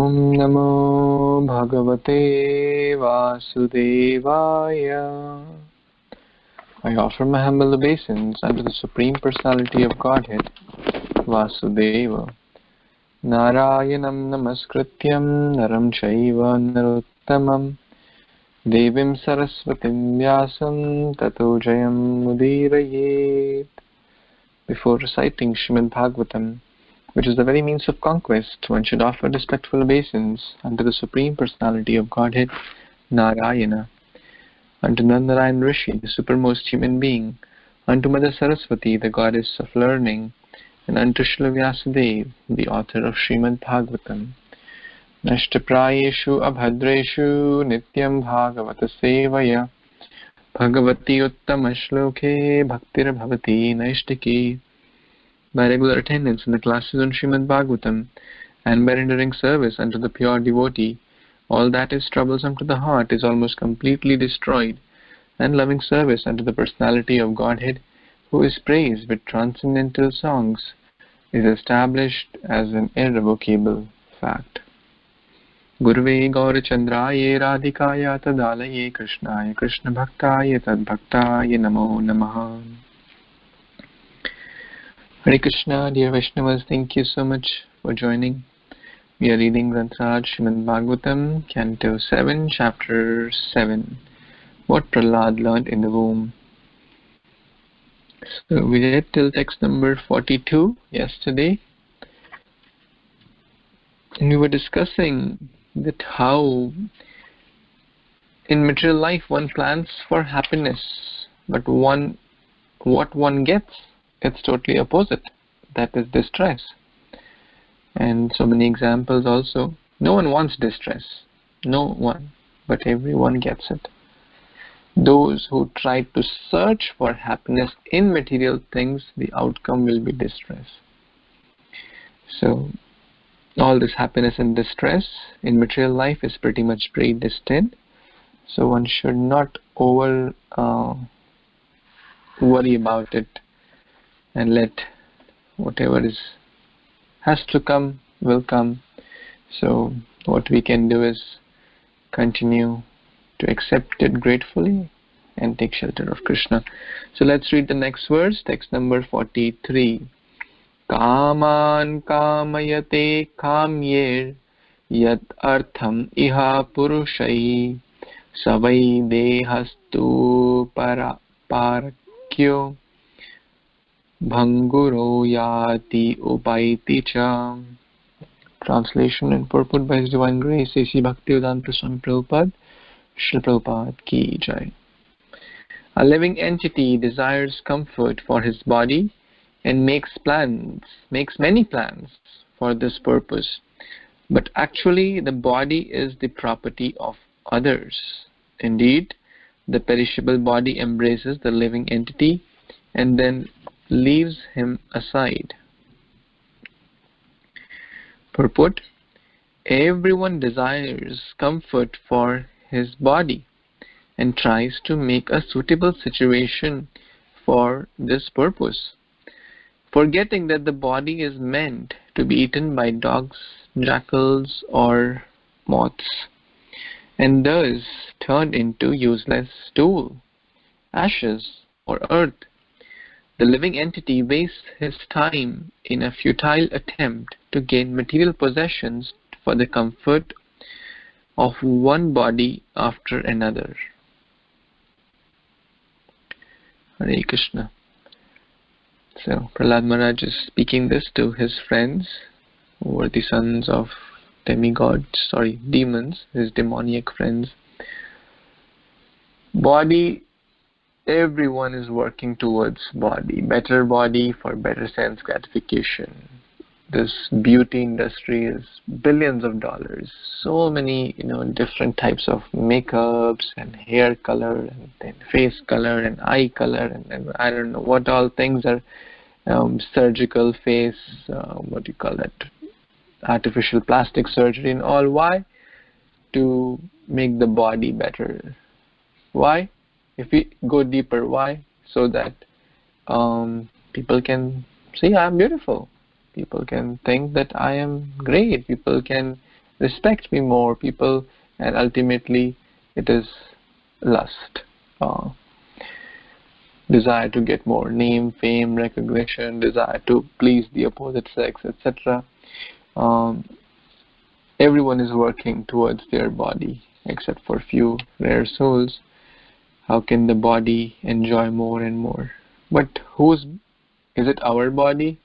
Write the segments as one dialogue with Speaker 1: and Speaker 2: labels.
Speaker 1: Om Namo Bhagavate Vasudevaya. I offer my humble obeisance unto the Supreme Personality of Godhead, Vasudeva. Narayanam Namaskrityam Naram Chaiva Narottamam Devim Saraswatim Vyasam Tato Jayam Mudirayet. Before reciting Srimad Bhagvatam, which is the very means of conquest, one should offer respectful obeisance unto the Supreme Personality of Godhead, Narayana, unto Narayan Rishi, the supermost human being, unto Mother Saraswati, the goddess of learning, and unto Srila Vyasadeva, the author of Srimad Bhagvatam. Nashtaprayeshu abhadreshu nityam bhagavata sevaya bhagavati uttama shloke bhaktir bhavati naishtiki. By regular attendance in the classes on Srimad Bhagvatam and by rendering service unto the pure devotee, all that is troublesome to the heart is almost completely destroyed, and loving service unto the Personality of Godhead, who is praised with transcendental songs, is established as an irrevocable fact. Gurve Gaurachandraye Radhikaya Tadalaye Krishnaya Krishna Bhaktaya Tadbhaktaya Namo Namaha. Hare Krishna, dear Vaishnavas, thank you so much for joining. We are reading Granth Srimad Bhagvatam, Canto 7, Chapter 7, What Prahlad Learned in the Womb. So we read till text number 42 yesterday, and we were discussing that how in material life one plans for happiness, but what one gets, it's totally opposite. That is distress. And so many examples also. No one wants distress. No one. But everyone gets it. Those who try to search for happiness in material things, the outcome will be distress. So all this happiness and distress in material life is pretty much predestined. So one should not worry about it, and let whatever has to come will come. So what we can do is continue to accept it gratefully and take shelter of Krishna. So let's read the next verse, text number 43. Kaman kamayate kamyer yat artham iha purushai savai dehastu parakyo Bhanguro yati upaiti cha. Translation and purport by His Divine Grace A.C. Bhaktivedanta Swami Prabhupada, Srila Prabhupada Ki Jai. A living entity desires comfort for his body and makes many plans for this purpose. But actually the body is the property of others. Indeed, the perishable body embraces the living entity and then leaves him aside. Purport: everyone desires comfort for his body and tries to make a suitable situation for this purpose, forgetting that the body is meant to be eaten by dogs, jackals, or moths, and thus turned into useless stool, ashes, or earth. The living entity wastes his time in a futile attempt to gain material possessions for the comfort of one body after another. Hare Krishna. So Prahlad Maharaj is speaking this to his friends, who were the sons of demons, his demoniac friends. Body, everyone is working towards better body for better sense gratification. This beauty industry is billions of dollars. So many, different types of makeups and hair color and then face color and eye color and I don't know what all things are, surgical face, artificial plastic surgery and all. Why? To make the body better. Why? If we go deeper, why? So that people can see I'm beautiful. People can think that I am great. People can respect me more, people, and ultimately it is lust, desire to get more name, fame, recognition, desire to please the opposite sex, etc. Everyone is working towards their body except for few rare souls. How can the body enjoy more and more? But is it our body?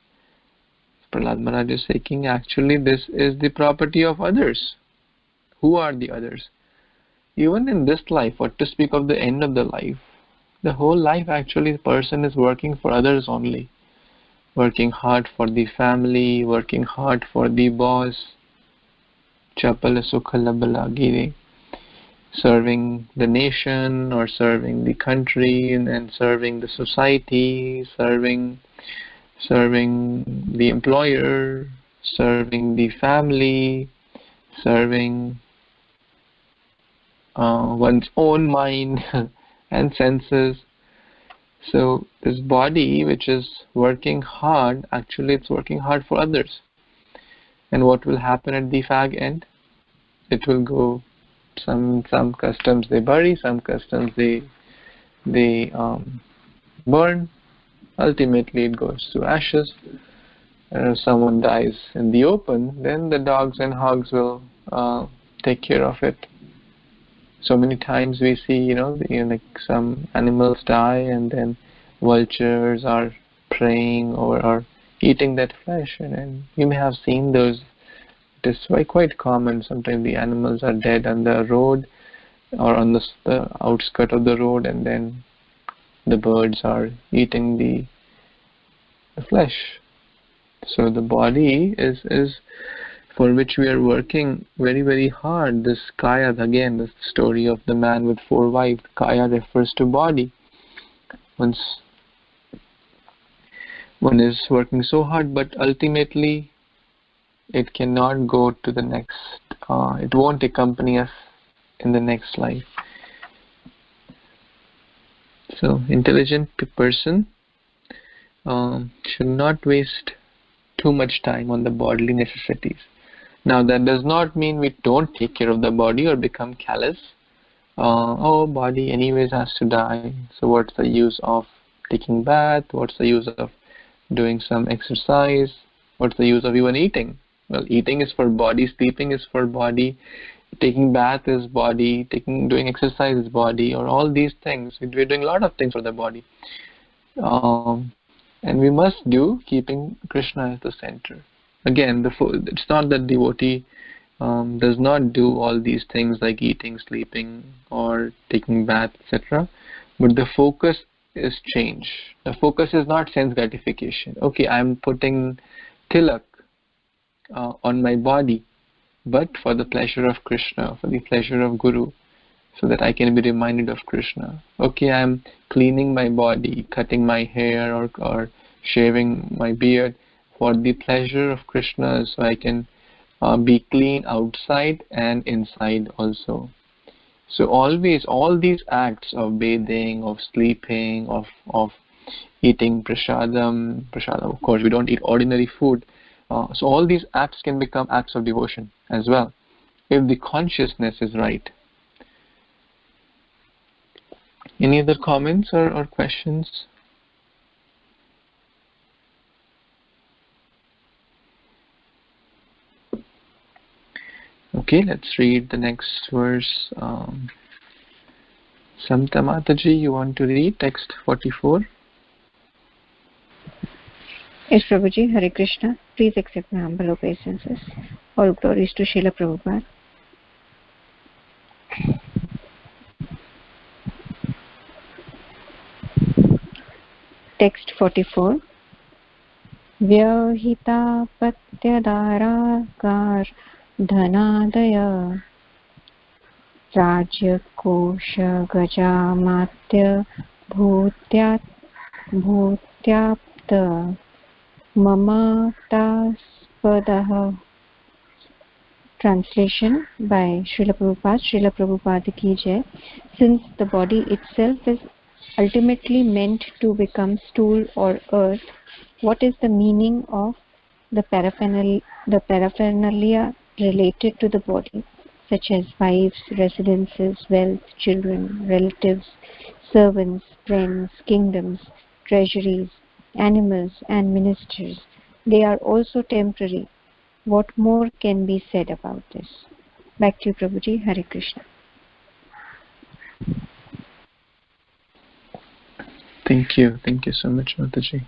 Speaker 1: Prahlad Maharaj is saying, actually this is the property of others. Who are the others? Even in this life, what to speak of the end of the life, the whole life actually the person is working for others only. Working hard for the family, working hard for the boss, Chapala Sukhala Balagiri, serving the nation or serving the country and serving the society, serving the employer, serving the family, serving one's own mind and senses. So this body which is working hard, actually it's working hard for others. And what will happen at the fag end? It will go, some customs they bury, some customs they burn. Ultimately it goes to ashes. And if someone dies in the open, then the dogs and hogs will take care of it. So many times we see, like some animals die and then vultures are preying or eating that flesh, and you may have seen those. It is quite common. Sometimes the animals are dead on the road or on the outskirt of the road, and then the birds are eating the flesh. So the body is for which we are working very, very hard. This kaya, again, the story of the man with 4 wives. Kaya refers to body. One is working so hard, but ultimately it cannot go to the next. It won't accompany us in the next life. So, intelligent person should not waste too much time on the bodily necessities. Now, that does not mean we don't take care of the body or become callous. Body anyways has to die. So, what's the use of taking bath? What's the use of doing some exercise? What's the use of even eating? Well, eating is for body, sleeping is for body, taking bath is body, doing exercise is body, or all these things. We're doing a lot of things for the body. And we must do keeping Krishna as the center. Again, it's not that devotee does not do all these things like eating, sleeping, or taking bath, etc. But the focus is change. The focus is not sense gratification. Okay, I'm putting tilak on my body, but for the pleasure of Krishna, for the pleasure of Guru, so that I can be reminded of Krishna. Okay, I'm cleaning my body, cutting my hair or shaving my beard for the pleasure of Krishna, so I can be clean outside and inside also. So always, all these acts of bathing, of sleeping, of eating prasadam, of course we don't eat ordinary food. So all these acts can become acts of devotion as well, if the consciousness is right. Any other comments or questions? Okay, let's read the next verse. Samta Mataji, you want to read text 44?
Speaker 2: Yes, Prabhuji, Hare Krishna. Please accept my humble obeisances. All glories to Srila Prabhupada. Text 44. Vyahita patyadara kar dhanadaya rajya kosha gajamatya bhutyapta mama taspadah. Translation by Srila Prabhupada. Srila Prabhupada ki jai. Since the body itself is ultimately meant to become stool or earth, what is the meaning of the paraphernalia related to the body, such as wives, residences, wealth, children, relatives, servants, friends, kingdoms, treasuries, animals, and ministers. They are also temporary. What more can be said about this? Back to you, Prabhuji. Hare Krishna.
Speaker 1: Thank you so much, Mataji.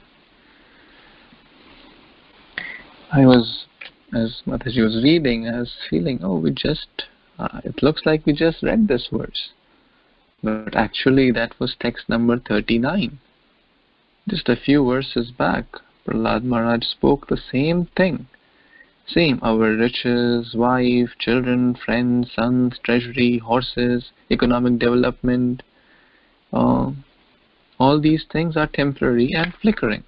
Speaker 1: I was, as Mataji was reading, I was feeling, it looks like we just read this verse. But actually that was text number 39. Just a few verses back, Prahlad Maharaj spoke the same thing. Same, our riches, wife, children, friends, sons, treasury, horses, economic development, all these things are temporary and flickering.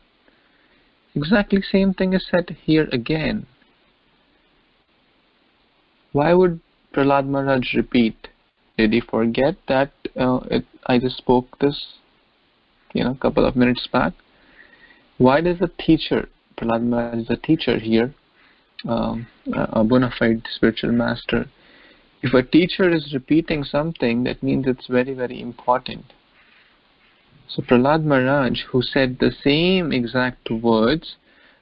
Speaker 1: Exactly same thing is said here again. Why would Prahlad Maharaj repeat? Did he forget that I just spoke this, a couple of minutes back? Why does a teacher, Prahlad Maharaj is a teacher here, a bona fide spiritual master, if a teacher is repeating something, that means it's very, very important. So Prahlad Maharaj, who said the same exact words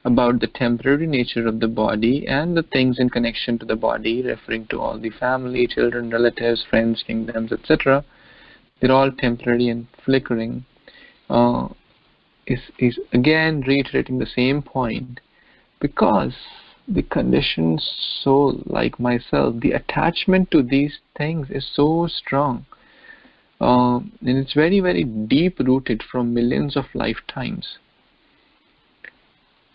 Speaker 1: about the temporary nature of the body and the things in connection to the body, referring to all the family, children, relatives, friends, kingdoms, etc., they're all temporary and flickering, is again reiterating the same point, because the conditioned soul, like myself, the attachment to these things is so strong, and it's very, very deep rooted from millions of lifetimes.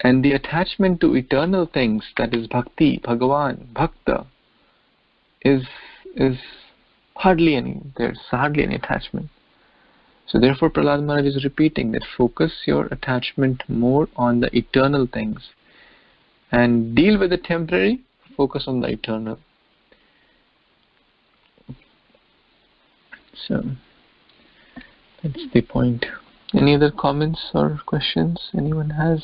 Speaker 1: And the attachment to eternal things, that is bhakti, Bhagavan, bhakta, is there's hardly any attachment. So therefore Prahlad Maharaj is repeating that focus your attachment more on the eternal things and deal with the temporary, focus on the eternal. So that's the point. Any other comments or questions anyone has?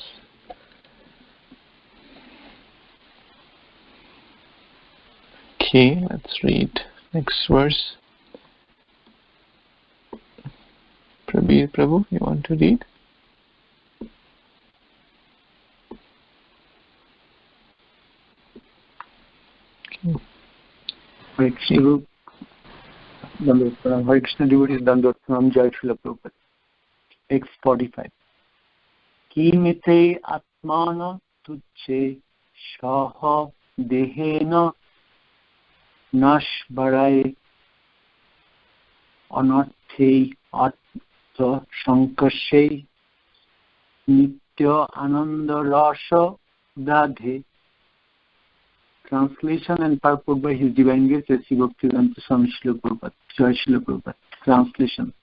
Speaker 1: Okay, let's read next verse. Prabhu, you want to read? Okay.
Speaker 3: Hare Krishna devotees Dandot from Jai Srila Prabhupada. X45. Kimite atmana tuche shaha dehena nash barai anarthei atma shankashe nitya ananda rasa dadhe. Translation and purport by His Divine Grace S.C. Bhaktivedanta Swami Srila Prabhupada. Jai Srila Prabhupada. Translation.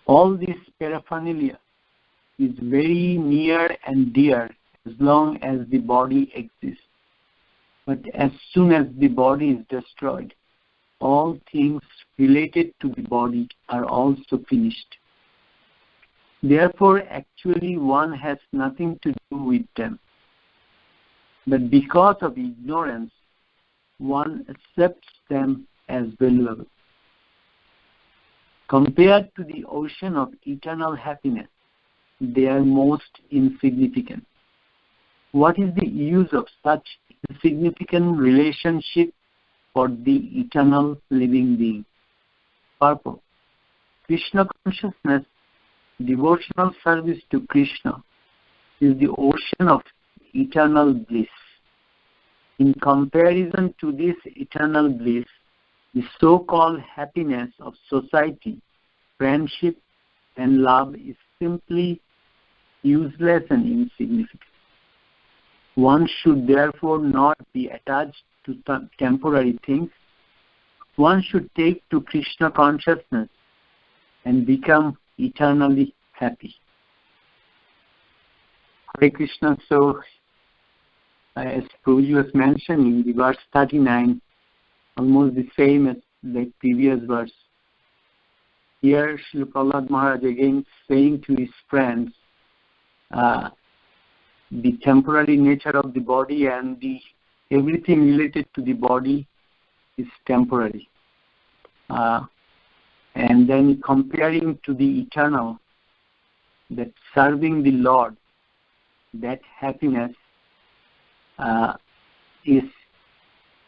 Speaker 3: All this paraphernalia is very near and dear as long as the body exists. But as soon as the body is destroyed, all things related to the body are also finished. Therefore, actually one has nothing to do with them. But because of ignorance, one accepts them as valuable. Compared to the ocean of eternal happiness, they are most insignificant. What is the use of such insignificant relationship for the eternal living being? Purport. Krishna consciousness, devotional service to Krishna, is the ocean of eternal bliss. In comparison to this eternal bliss, the so-called happiness of society, friendship, and love is simply useless and insignificant. One should therefore not be attached to temporary things. One should take to Krishna consciousness and become eternally happy. Hare Krishna. So, as Prabhuji was mentioning, the verse 39, almost the same as the previous verse. Here, Srila Prahlad Maharaj again saying to his friends, the temporary nature of the body and the everything related to the body is temporary. And then comparing to the eternal, that serving the Lord, that happiness is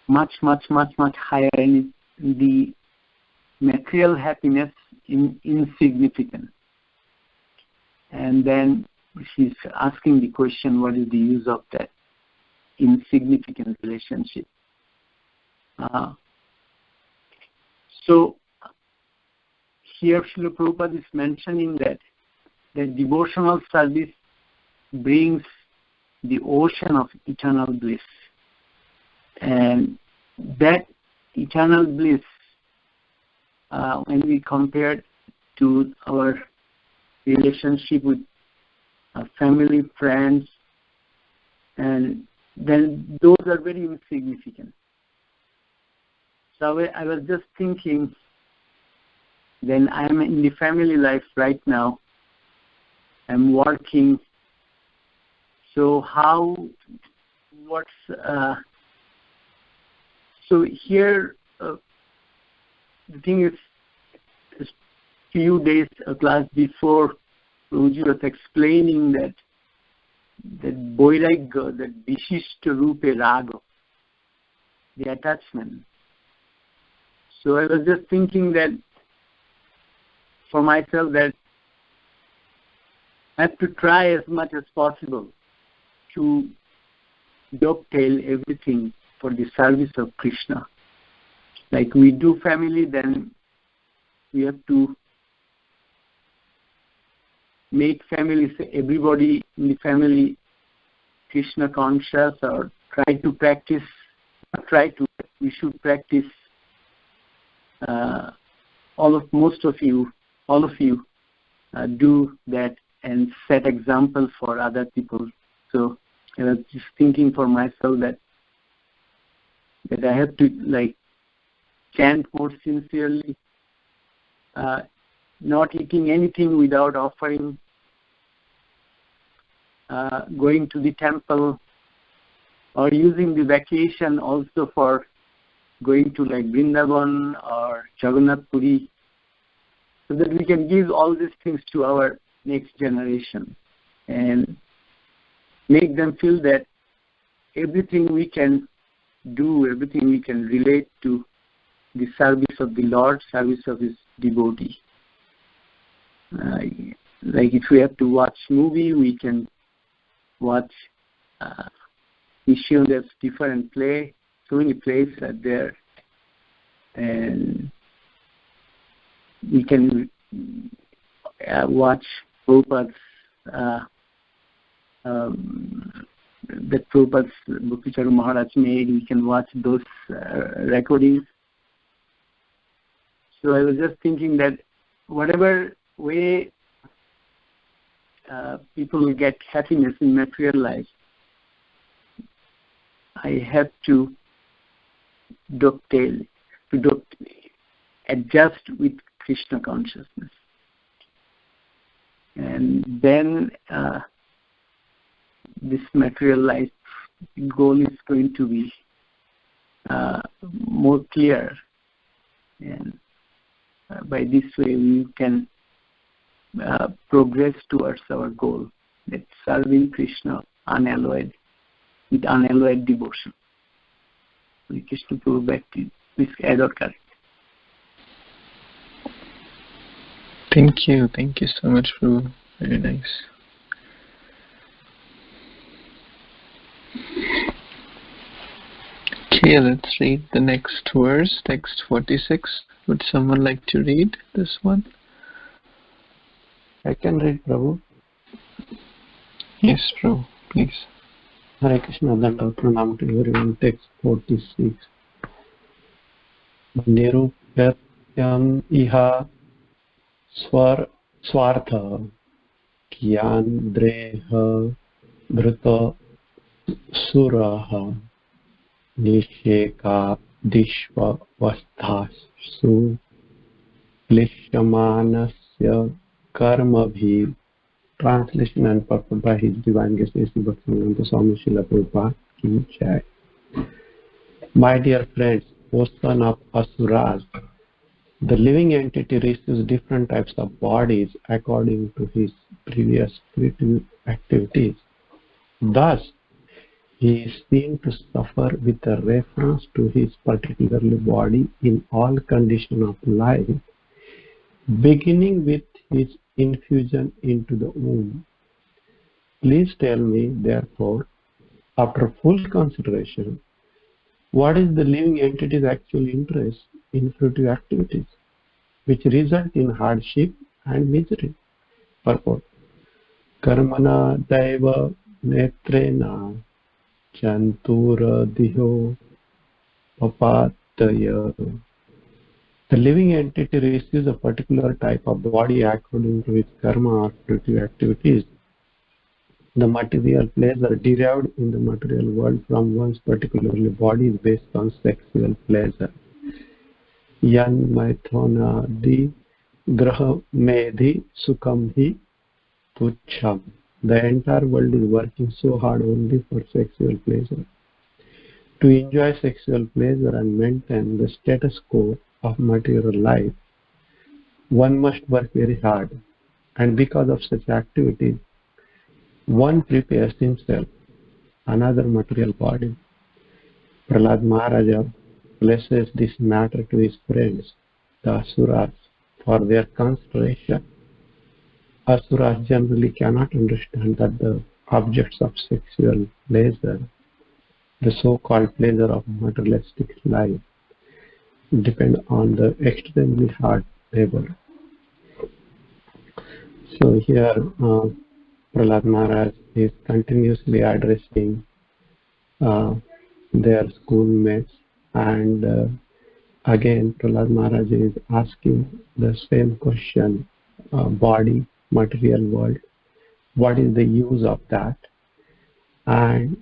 Speaker 3: much higher, and the material happiness insignificant. And then she's asking the question, what is the use of that insignificant relationship? So here Srila Prabhupada is mentioning that devotional service brings the ocean of eternal bliss. And that eternal bliss, when we compare to our relationship with family, friends, and then those are very insignificant. So I was just thinking, then I'm in the family life right now. I'm working. So so here, the thing is, a few days, a class before, Prabhuji was explaining that Boiragya, that Vishishta Rupe Raga, the attachment. So I was just thinking that for myself that I have to try as much as possible to dovetail everything for the service of Krishna. Like we do family, then we have to make families, everybody in the family Krishna conscious, or we should practice, most of you do that and set example for other people. So I was just thinking for myself that I have to chant more sincerely, not eating anything without offering, going to the temple, or using the vacation also for going to Vrindavan or Jagannath Puri, so that we can give all these things to our next generation and make them feel that everything we can do, everything we can relate to the service of the Lord, service of His devotee. Like if we have to watch movie, we can watch Vishnu's different play. So many plays are there, and we can watch Prabhupada's that Prabhupada's Bhakticharu Maharaj made. We can watch those recordings. So I was just thinking that whatever way people will get happiness in material life, I have to adjust with Krishna consciousness. And then this material life goal is going to be more clear. And by this way we can progress towards our goal, that serving Krishna unalloyed, with unalloyed devotion. Krishna Prabhu, back to you. Please add or correct.
Speaker 1: Thank you so much, Prabhu. Very nice. Okay, let's read the next verse, text 46. Would someone like to read this one?
Speaker 4: I can read, Prabhu.
Speaker 1: Yes, Prabhu, please.
Speaker 4: Hare Krishna, Danda Pranam to everyone. Text 46. Nirupyatyam iha swartha kyandreha bhrata suraha nisheka dishva vasthasu klishyamanasya karmabhi. Translation and purport by His Divine Grace Bhaktivedanta Swami Srila Prabhupada Ki Jai. My dear friends, O son of Asuras, the living entity receives different types of bodies according to his previous creative activities. Thus, he is seen to suffer with a reference to his particular body in all conditions of life, beginning with his infusion into the womb. Please tell me, therefore, after full consideration, what is the living entity's actual interest in fruitive activities, which result in hardship and misery? Purport. Karmana daiva netrena chantura diho papataya. The living entity receives a particular type of body according to its karma or fruitive activities. The material pleasure derived in the material world from one's particular body is based on sexual pleasure. Yan maithona di graha medhi sukham hi tuchham. The entire world is working so hard only for sexual pleasure. To enjoy sexual pleasure and maintain the status quo of material life, one must work very hard, and because of such activities, one prepares himself another material body. Prahlad Maharaja places this matter to his friends, the Asuras, for their consideration. Asuras generally cannot understand that the objects of sexual pleasure, the so-called pleasure of materialistic life, depend on the extremely hard labor. So here Prahlad Maharaj is continuously addressing their schoolmates, and again Prahlad Maharaj is asking the same question, body, material world, what is the use of that? And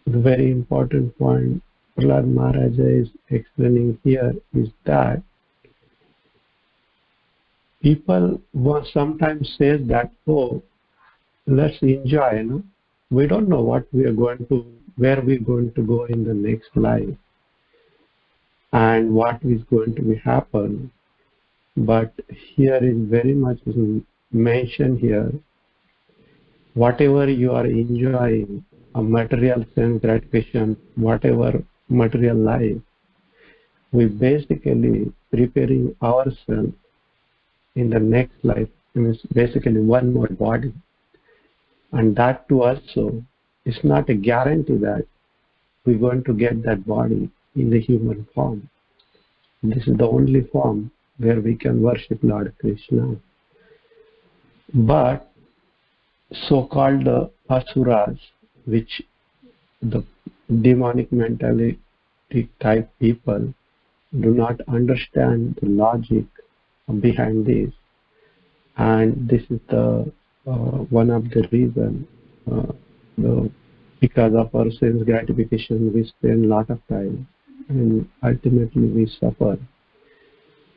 Speaker 4: the very important point Prahlad Maharaj is explaining here is that people sometimes say that, oh, let's enjoy, we don't know what we are going to, where we're going to go in the next life and what is going to be happen. But here is very much mentioned here, whatever you are enjoying, a material sense gratification, whatever material life, we basically preparing ourselves in the next life, means basically one more body. And that too also is not a guarantee that we're going to get that body in the human form. This is the only form where we can worship Lord Krishna. But so-called Asuras, which the demonic mentality type people do not understand the logic behind this, and this is the one of the reasons because of our sense gratification we spend a lot of time and ultimately we suffer.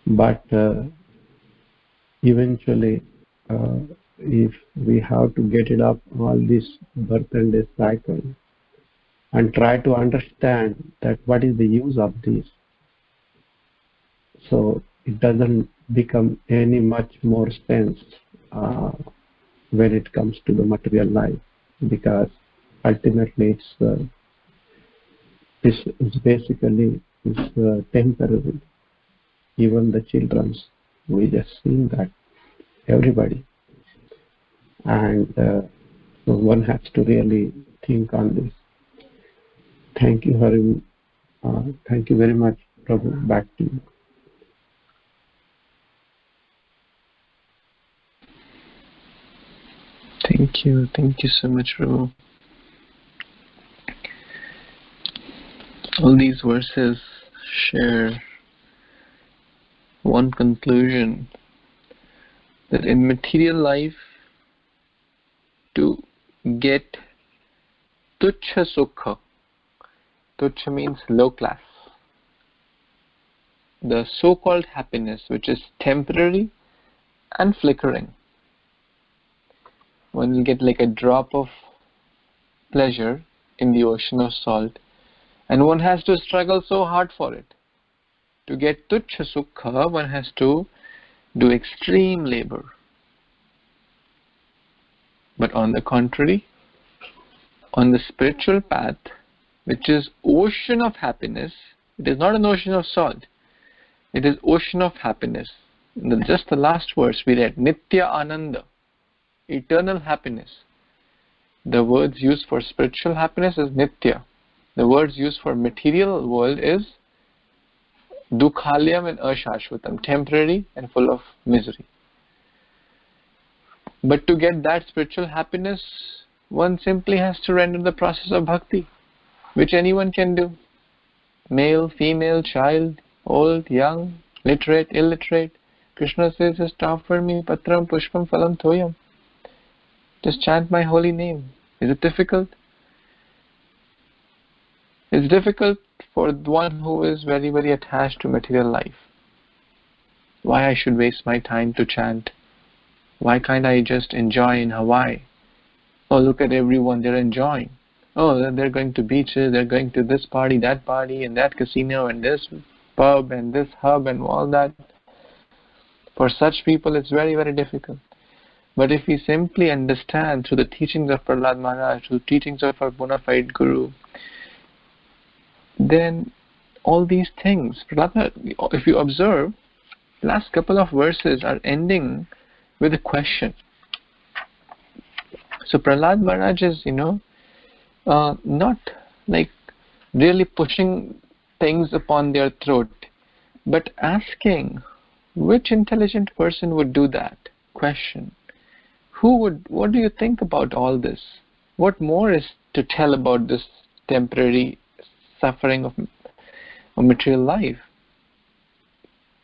Speaker 4: But eventually if we have to get it up all this birth and death cycle and try to understand that what is the use of this, so it doesn't become any much more sense when it comes to the material life, because ultimately it's basically temporary. Even the children, we just seen that, everybody, and so one has to really think on this. Thank you very much, Prabhu. Back to you.
Speaker 1: Thank you so much, Prabhu. All these verses share one conclusion, that in material life, to get tuchha sukha, tuchha means low class, the so-called happiness which is temporary and flickering. One will get like a drop of pleasure in the ocean of salt, And one has to struggle so hard for it. To get tuchha sukha, one has to do extreme labor. But on the contrary, on the spiritual path, which is ocean of happiness, it is not an ocean of salt. It is ocean of happiness. In just the last verse we read, Nitya Ananda, eternal happiness. The words used for spiritual happiness is Nitya. The words used for material world is Dukhalyam and Ashashvatam, temporary and full of misery. But to get that spiritual happiness, one simply has to render the process of bhakti, which anyone can do. Male, female, child, old, young, literate, illiterate. Krishna says, just offer me patram pushpam phalam thoyam. Just chant my holy name. Is it difficult? It's difficult for one who is very, very attached to material life. Why I should waste my time to chant? Why can't I just enjoy in Hawaii? Oh, look at everyone, they're enjoying. Oh, they're going to beaches, they're going to this party, and that casino, and this pub, and this hub, and all that. For such people, it's very, very difficult. But if we simply understand through the teachings of Prahlad Maharaj, through teachings of our bona fide Guru, then all these things, if you observe, the last couple of verses are ending with a question. So Prahlad Maharaj is, not like really pushing things upon their throat, but asking which intelligent person would do that question. What do you think about all this? What more is to tell about this temporary suffering of material life?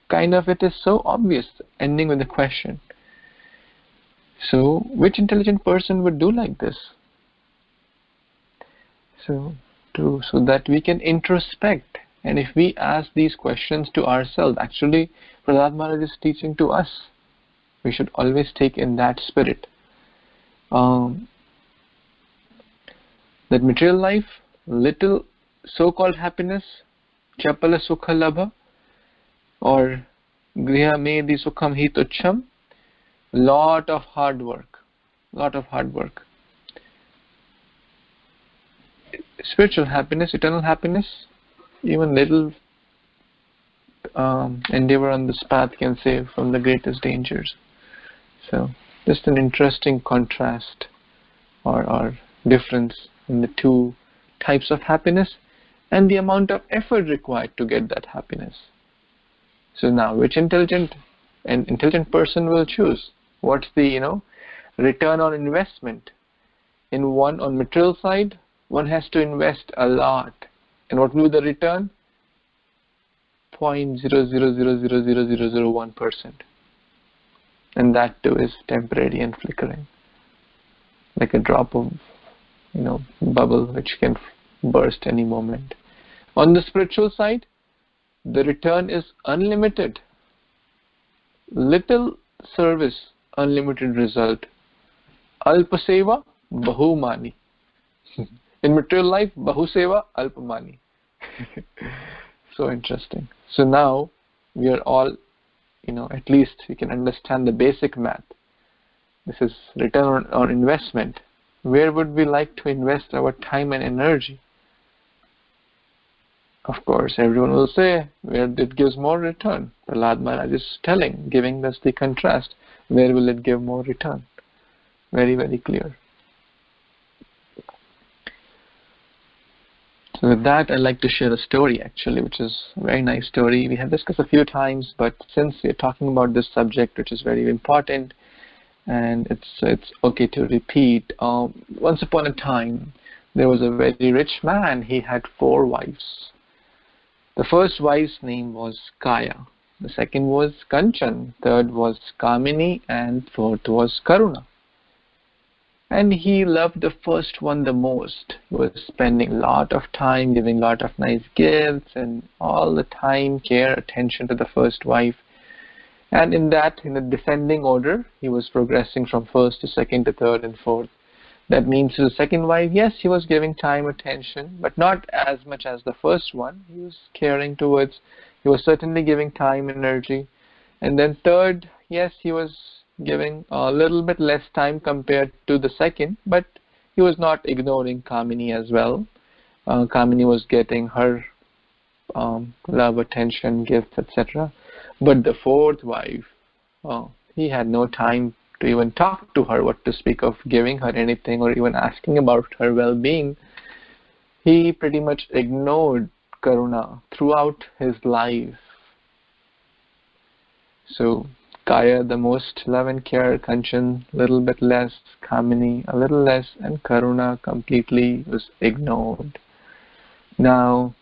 Speaker 1: Kind of it is so obvious, ending with a question. So, which intelligent person would do like this? So that we can introspect, and if we ask these questions to ourselves, actually Prahlad Maharaj is teaching to us. We should always take in that spirit. That material life, little so-called happiness, chapala sukha labha, or griha medhi sukham hi tuchham, lot of hard work. Spiritual happiness, eternal happiness, even little endeavor on this path can save from the greatest dangers. So just an interesting contrast or difference in the two types of happiness and the amount of effort required to get that happiness. So now, which intelligent person will choose? What's the return on investment? On material side, one has to invest a lot, and what will be the return? 0.0000001%, and that too is temporary and flickering, like a drop of bubble which can burst any moment. On the spiritual side, the return is unlimited. Little service, unlimited result. Alpa seva, bahu mani. In material life, bahu seva, alpa mani. So interesting. So now we are all, at least we can understand the basic math. This is return on investment. Where would we like to invest our time and energy? Of course, everyone will say where it gives more return. Prahlad Maharaj is giving us the contrast. Where will it give more return? Very, very clear. So with that, I'd like to share a story actually, which is a very nice story. We have discussed a few times, but since we're talking about this subject, which is very important, and it's okay to repeat. Once upon a time, there was a very rich man. He had 4 wives. The first wife's name was Kaya. The second was Kanchan. Third was Kamini, and fourth was Karuna. And he loved the first one the most. He was spending a lot of time, giving a lot of nice gifts, and all the time, care, attention to the first wife. And in the descending order, he was progressing from first to second to third and fourth. That means to the second wife, yes, he was giving time, attention, but not as much as the first one. He was caring towards, he was certainly giving time, energy. And then third, yes, he was giving a little bit less time compared to the second, but he was not ignoring Kamini as well. Kamini was getting her love, attention, gifts, etc. But the fourth wife, he had no time to even talk to her, what to speak of giving her anything or even asking about her well-being. He pretty much ignored Karuna throughout his life. So Kaya, the most love and care, Kanchan, little bit less, Kamini, a little less, and Karuna completely was ignored. Now,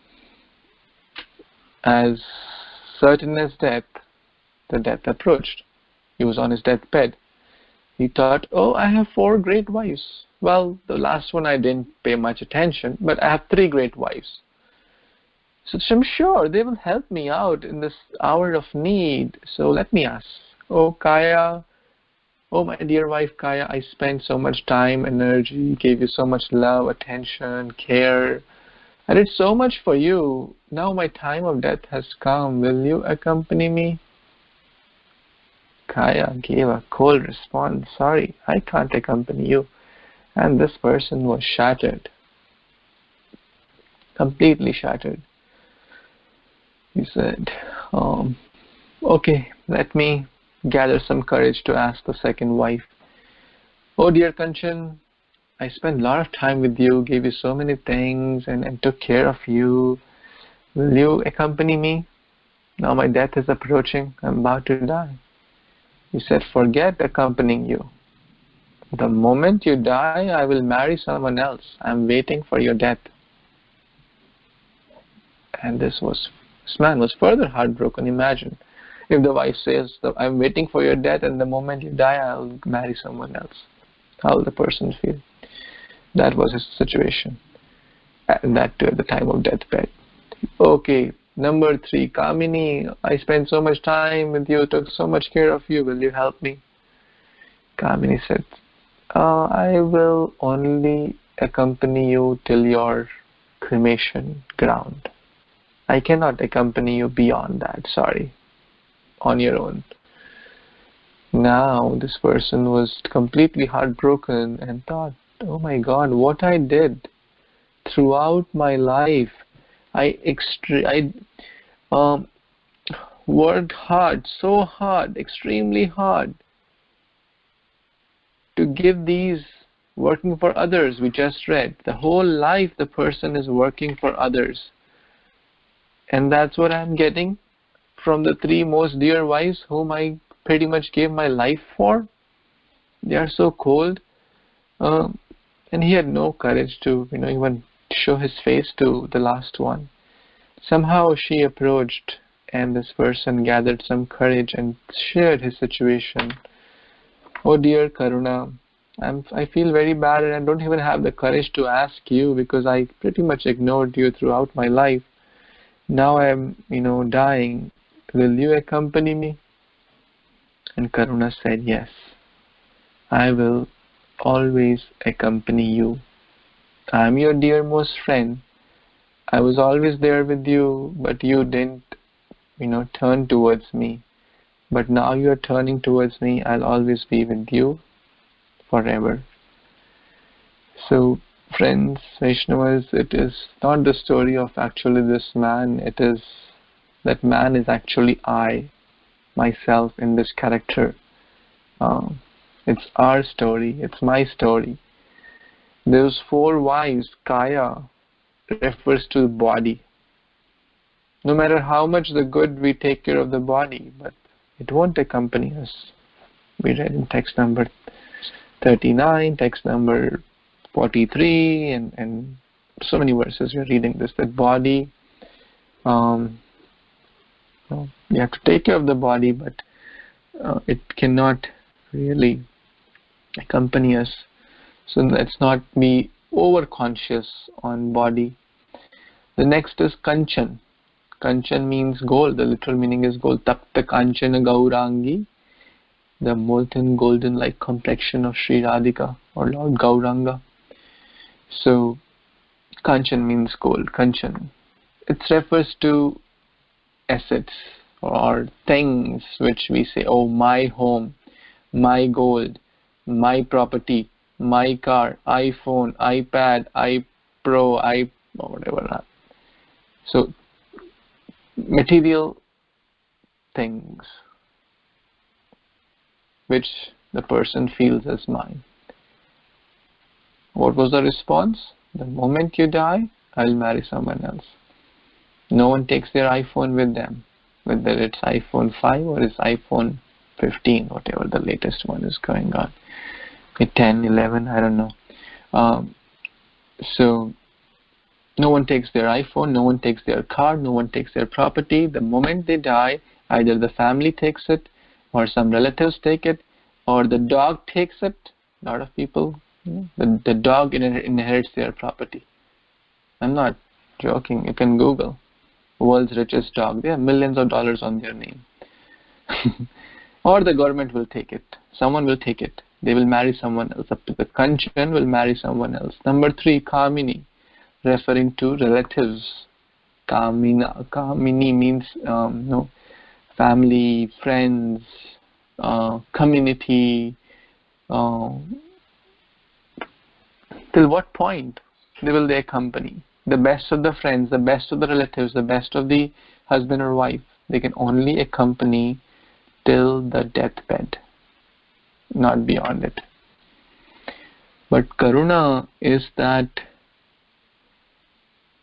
Speaker 1: as certain as death, the death approached. He was on his deathbed. He thought, oh, I have 4 great wives. Well, the last one I didn't pay much attention, but I have 3 great wives. So I'm sure they will help me out in this hour of need. So let me ask, oh Kaya, oh my dear wife Kaya, I spent so much time, energy, gave you so much love, attention, care. I did so much for you. Now my time of death has come. Will you accompany me? Kaya gave a cold response. Sorry, I can't accompany you. And this person was shattered. Completely shattered. He said, okay, let me gather some courage to ask the second wife. Oh dear Kanchan, I spent a lot of time with you, gave you so many things and took care of you. Will you accompany me? Now my death is approaching. I'm about to die. He said, forget accompanying you. The moment you die, I will marry someone else. I'm waiting for your death. And this man was further heartbroken. Imagine if the wife says, I'm waiting for your death, and the moment you die, I'll marry someone else. How will the person feel? That was his situation. And that too at the time of deathbed. Okay, number 3, Kamini, I spent so much time with you, took so much care of you. Will you help me? Kamini said, I will only accompany you till your cremation ground. I cannot accompany you beyond that, sorry, on your own. Now this person was completely heartbroken and thought, oh my God, what I did throughout my life. I worked hard, so hard, extremely hard to give these, working for others, we just read. The whole life the person is working for others. And that's what I'm getting from the 3 most dear wives whom I pretty much gave my life for. They are so cold. And he had no courage to, even show his face to the last one. Somehow she approached, and this person gathered some courage and shared his situation. Oh dear Karuna, I feel very bad, and I don't even have the courage to ask you because I pretty much ignored you throughout my life. Now I'm, dying. Will you accompany me? And Karuna said, yes, I will always accompany you. I am your dearmost friend. I was always there with you, but you didn't, turn towards me. But now you are turning towards me. I'll always be with you forever. So, friends, Vaishnavas, it is not the story of actually this man. It is that man is actually I, myself in this character. It's our story. It's my story. Those 4 wives, Kaya, refers to the body. No matter how much the good we take care of the body, but it won't accompany us. We read in text number 39, text number 43, and so many verses we are reading this, that body, you have to take care of the body, but it cannot really accompany us. So let's not be over-conscious on body. The next is Kanchan. Kanchan means gold. The literal meaning is gold. Tapta Kanchana Gaurangi, the molten golden like complexion of Sri Radhika. or Lord Gauranga. So Kanchan means gold. Kanchan. It refers to assets or things which we say, oh, my home, my gold, my property, my car, iPhone, iPad, iPro, whatever. So material things which the person feels as mine. What was the response? The moment you die, I'll marry someone else. No one takes their iPhone with them, whether it's iPhone 5 or it's iPhone 15, whatever the latest one is going on. 10, 11, I don't know. So no one takes their iPhone, no one takes their car, no one takes their property. The moment they die, either the family takes it, or some relatives take it, or the dog takes it. A lot of people, the dog inherits their property. I'm not joking. You can Google world's richest dog. They have millions of dollars on their name. Or the government will take it. Someone will take it. They will marry someone else. The Kanchan will marry someone else. Number 3, Kamini, referring to relatives. Kamini means family, friends, community. Till what point will they accompany? The best of the friends, the best of the relatives, the best of the husband or wife, they can only accompany till the deathbed, not beyond it. But Karuna is that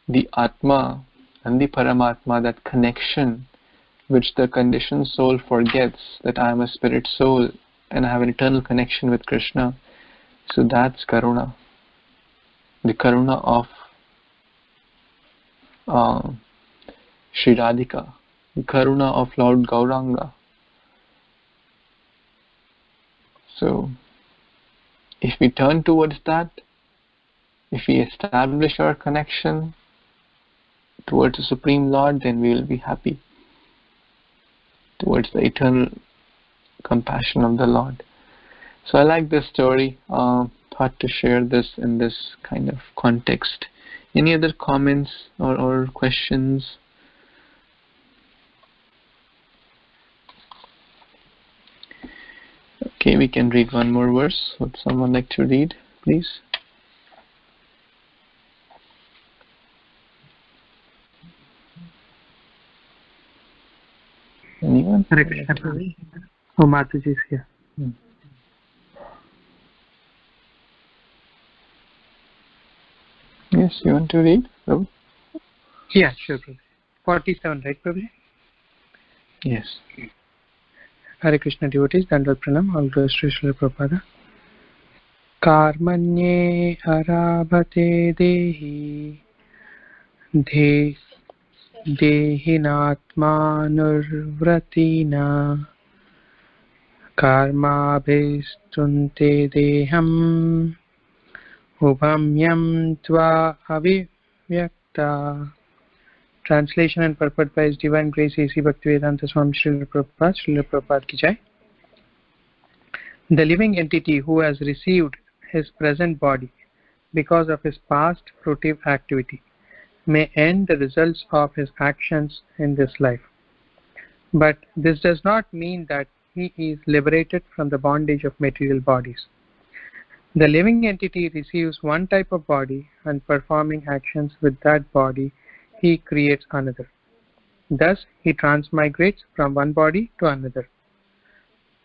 Speaker 1: the Atma and the Paramatma, that connection which the conditioned soul forgets, that I am a spirit soul and I have an eternal connection with Krishna. So that's Karuna. The Karuna of Sri Radhika, the Karuna of Lord Gauranga. So if we turn towards that, if we establish our connection towards the Supreme Lord, then we will be happy towards the eternal compassion of the Lord. So I like this story. Thought to share this in this kind of context. Any other comments or questions? Okay, we can read one more verse. Would someone like to read, please? Anyone?
Speaker 5: Hare Krishna. Oh, Mataji is here.
Speaker 1: Yes, you want to read, Prabhu?
Speaker 5: Yeah, sure, Prabhu. 47, right, Prabhu?
Speaker 1: Yes.
Speaker 5: Hare Krishna devotees, Dandal Pranam, all goes to Srila Prabhupada. Karmanye arabhate dehi dehinatmanurvratina karmabhistunte deham ubhamyam tva avivyakta. Translation and purport by His Divine Grace A.C. Bhaktivedanta Swami Srila Prabhupada ki jai. The living entity who has received his present body because of his past fruitive activity may end the results of his actions in this life. But this does not mean that he is liberated from the bondage of material bodies. The living entity receives one type of body, and performing actions with that body, he creates another. Thus, he transmigrates from one body to another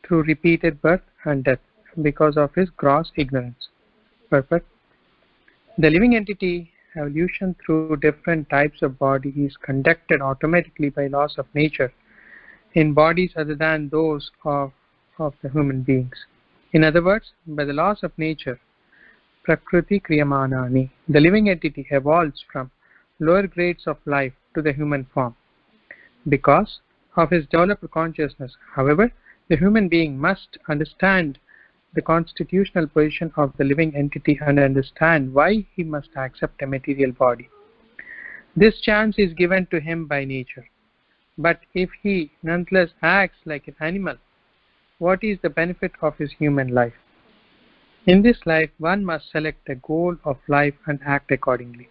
Speaker 5: through repeated birth and death because of his gross ignorance. Perfect. The living entity evolution through different types of body is conducted automatically by laws of nature in bodies other than those of the human beings. In other words, by the laws of nature, Prakriti Kriyamanani, the living entity evolves from lower grades of life to the human form. Because of his developed consciousness, however, the human being must understand the constitutional position of the living entity and understand why he must accept a material body. This chance is given to him by nature. But if he nonetheless acts like an animal, what is the benefit of his human life? In this life, one must select the goal of life and act accordingly.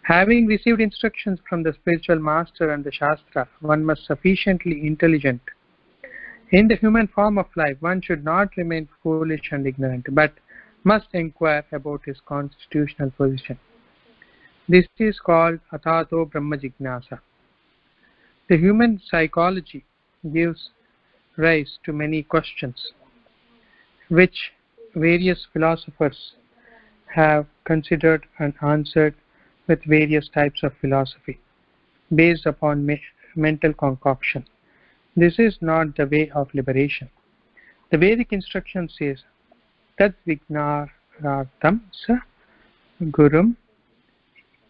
Speaker 5: Having received instructions from the spiritual master and the Shastra, one must be sufficiently intelligent. In the human form of life, one should not remain foolish and ignorant, but must inquire about his constitutional position. This is called Atato Brahma Jignasa. The human psychology gives rise to many questions, which various philosophers have considered and answered with various types of philosophy, based upon mental concoction. This is not the way of liberation. The Vedic instruction says, Tad Vignarartham sa Gurum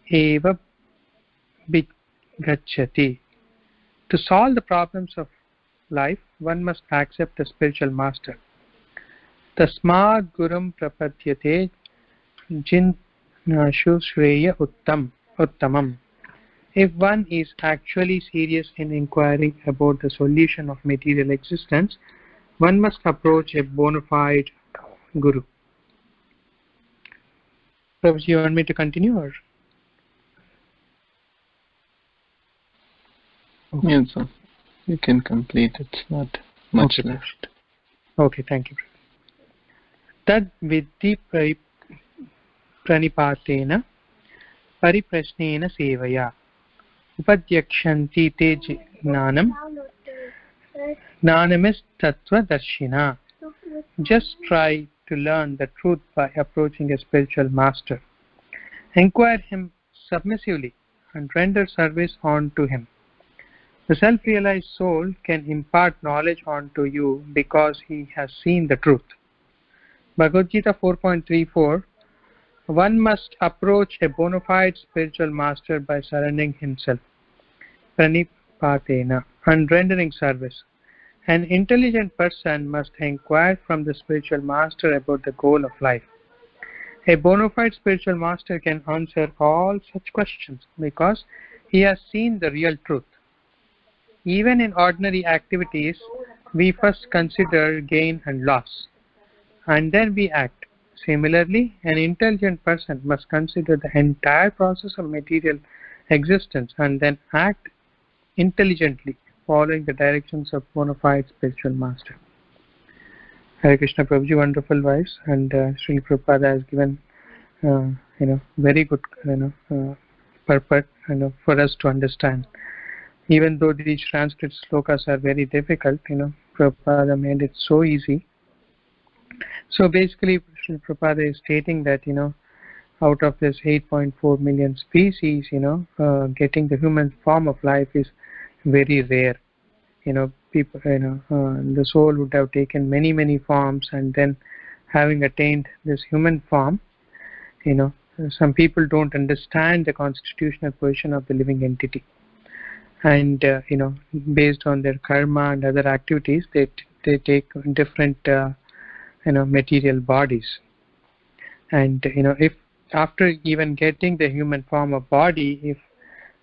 Speaker 5: eva Gacchati. To solve the problems of life, one must accept the spiritual master. Tasmad Gurum Prapadyate Jin Shreya Uttamam. If one is actually serious in inquiring about the solution of material existence, one must approach a bona fide guru. Prabhuji, you want me to continue or?
Speaker 1: Okay. Yes, sir. You can complete. It's not much left.
Speaker 5: Okay, thank you. Tad vidhi pranipatena pariprasnena sevaya upadyakshanti te jnanam jnanamis tattva darshina. Just try to learn the truth by approaching a spiritual master. Inquire him submissively and render service unto him. The self-realized soul can impart knowledge unto you because he has seen the truth. Bhagavad Gita 4.34. One must approach a bona fide spiritual master by surrendering himself, pranipatena, and rendering service. An intelligent person must inquire from the spiritual master about the goal of life. A bona fide spiritual master can answer all such questions because he has seen the real truth. Even in ordinary activities, we first consider gain and loss, and then we act. Similarly, an intelligent person must consider the entire process of material existence and then act intelligently, following the directions of bona fide spiritual master. Hare Krishna Prabhuji, wonderful voice, and Srila Prabhupada has given, very good, purpose, for us to understand. Even though these Sanskrit slokas are very difficult, Prabhupada made it so easy. So basically, Srila Prabhupada is stating that, out of this 8.4 million species, getting the human form of life is very rare. People, the soul would have taken many forms, and then having attained this human form, some people don't understand the constitutional position of the living entity. And based on their karma and other activities, they take different material bodies. And if after even getting the human form of body, if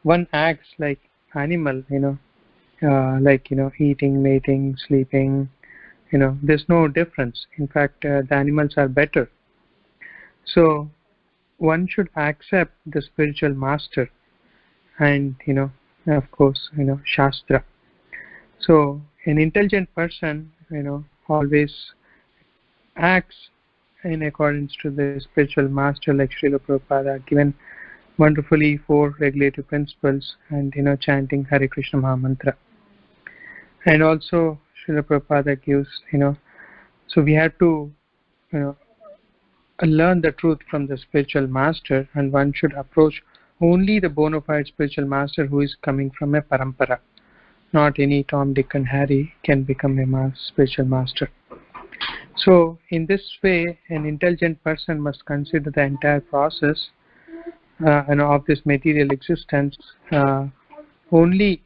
Speaker 5: one acts like animal, eating, mating, sleeping, there's no difference. In fact, the animals are better. So one should accept the spiritual master and of course Shastra. So an intelligent person always acts in accordance to the spiritual master, like Srila Prabhupada given wonderfully 4 regulative principles, and chanting Hare Krishna Mahamantra. And also Srila Prabhupada gives so we have to learn the truth from the spiritual master, and one should approach only the bona fide spiritual master who is coming from a parampara. Not any Tom, Dick and Harry can become a spiritual master. So in this way, an intelligent person must consider the entire process of this material existence only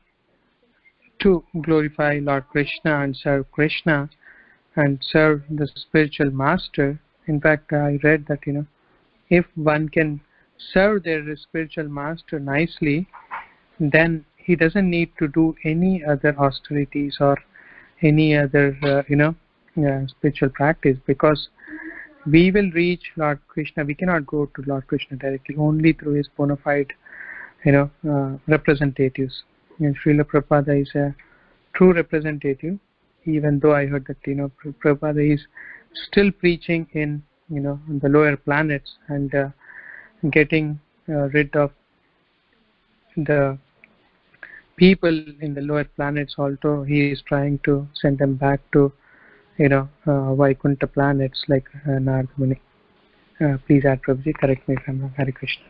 Speaker 5: to glorify Lord Krishna and serve Krishna and serve the spiritual master. In fact, I read that if one can serve their spiritual master nicely, then he doesn't need to do any other austerities or any other spiritual practice, because we will reach Lord Krishna. We cannot go to Lord Krishna directly, only through his bona fide, representatives. And Srila Prabhupada is a true representative, even though I heard that, Prabhupada is still preaching in, the lower planets and getting rid of the people in the lower planets. Also, he is trying to send them back to, Vaikuntha planets like Narada Muni. Please add, Prabhuji, correct me if I'm wrong. Hare Krishna.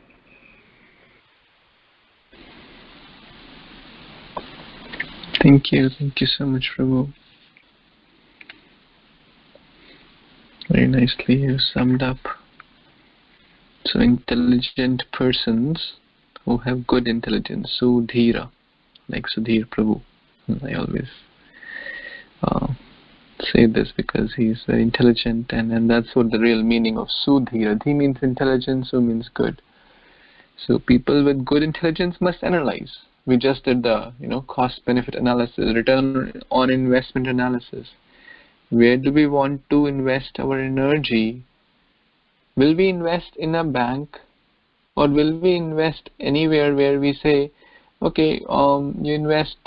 Speaker 1: Thank you so much, Prabhu. Very nicely you summed up. So intelligent persons who have good intelligence, Sudhira, like Sudhir Prabhu. I always say this because he's very intelligent, and that's what the real meaning of Sudhira. Dhi means intelligence, Su means good. So people with good intelligence must analyze. We just did the cost-benefit analysis, return on investment analysis. Where do we want to invest our energy? Will we invest in a bank, or will we invest anywhere where we say, okay, you invest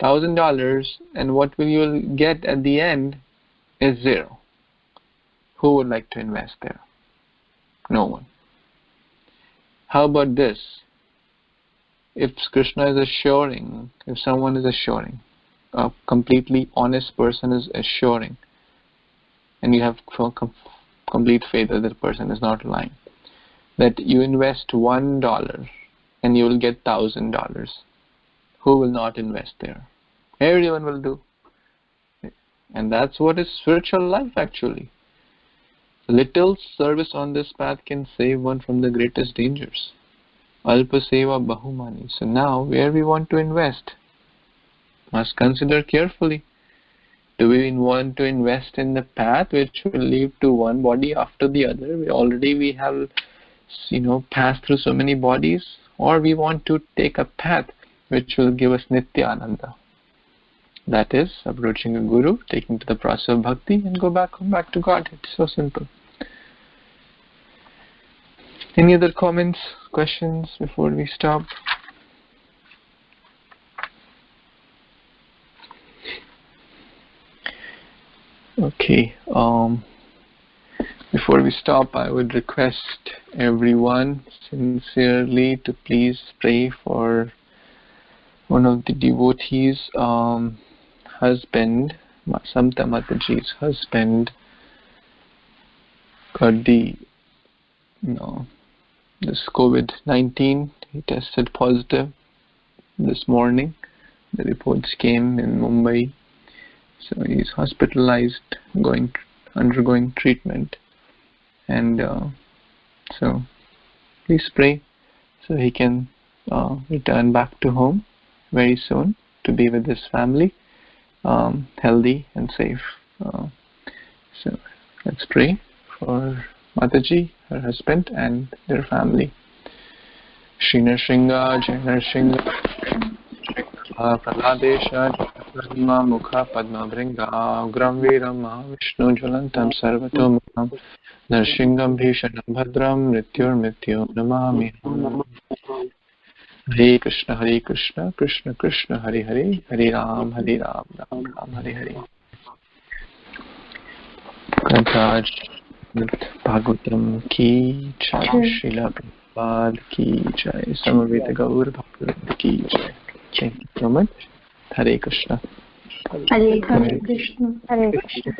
Speaker 1: $1,000 and what will you get at the end is zero. Who would like to invest there? No one. How about this? If Krishna is assuring, if someone is assuring, a completely honest person is assuring, and you have complete faith that the person is not lying, that you invest $1 and you will get $1,000, who will not invest there? Everyone will do. And that's what is spiritual life actually. Little service on this path can save one from the greatest dangers. Alpa, seva, bahu. So now, where we want to invest, must consider carefully. Do we want to invest in the path which will lead to one body after the other? We have, passed through so many bodies, or we want to take a path which will give us Nityananda. That is, approaching a guru, taking to the process of bhakti, and come back to Godhead. So simple. Any other comments, questions before we stop? Okay. Before we stop, I would request everyone sincerely to please pray for one of the devotees' husband, Samta Mataji's husband, got this COVID-19. He tested positive this morning. The reports came in Mumbai. So he's hospitalized, undergoing treatment. And so please pray so he can return back to home very soon to be with his family, healthy and safe. So let's pray for Mataji, her husband, and their family. Shri Narsingha, Jai Narsingha, Praladesha, Jai Mukha, Padma Bringa, Gram Viram, Mahavishnu, Jvalantam, Sarvatomam, Narsingham, Bhishanam, Bhadram, Mrityur, Mrityu, Namami. Hare Krishna, Krishna Krishna, Hare Hare, Hare Ram, Ram Ram, Hare Hare. Srimad Bhagvatam ki jai, Srila Prabhupada ki jai, Samaveta Gaur Bhagavad ki jai. Thank you so much. Hare Krishna.
Speaker 2: Hare Krishna. Hare Krishna.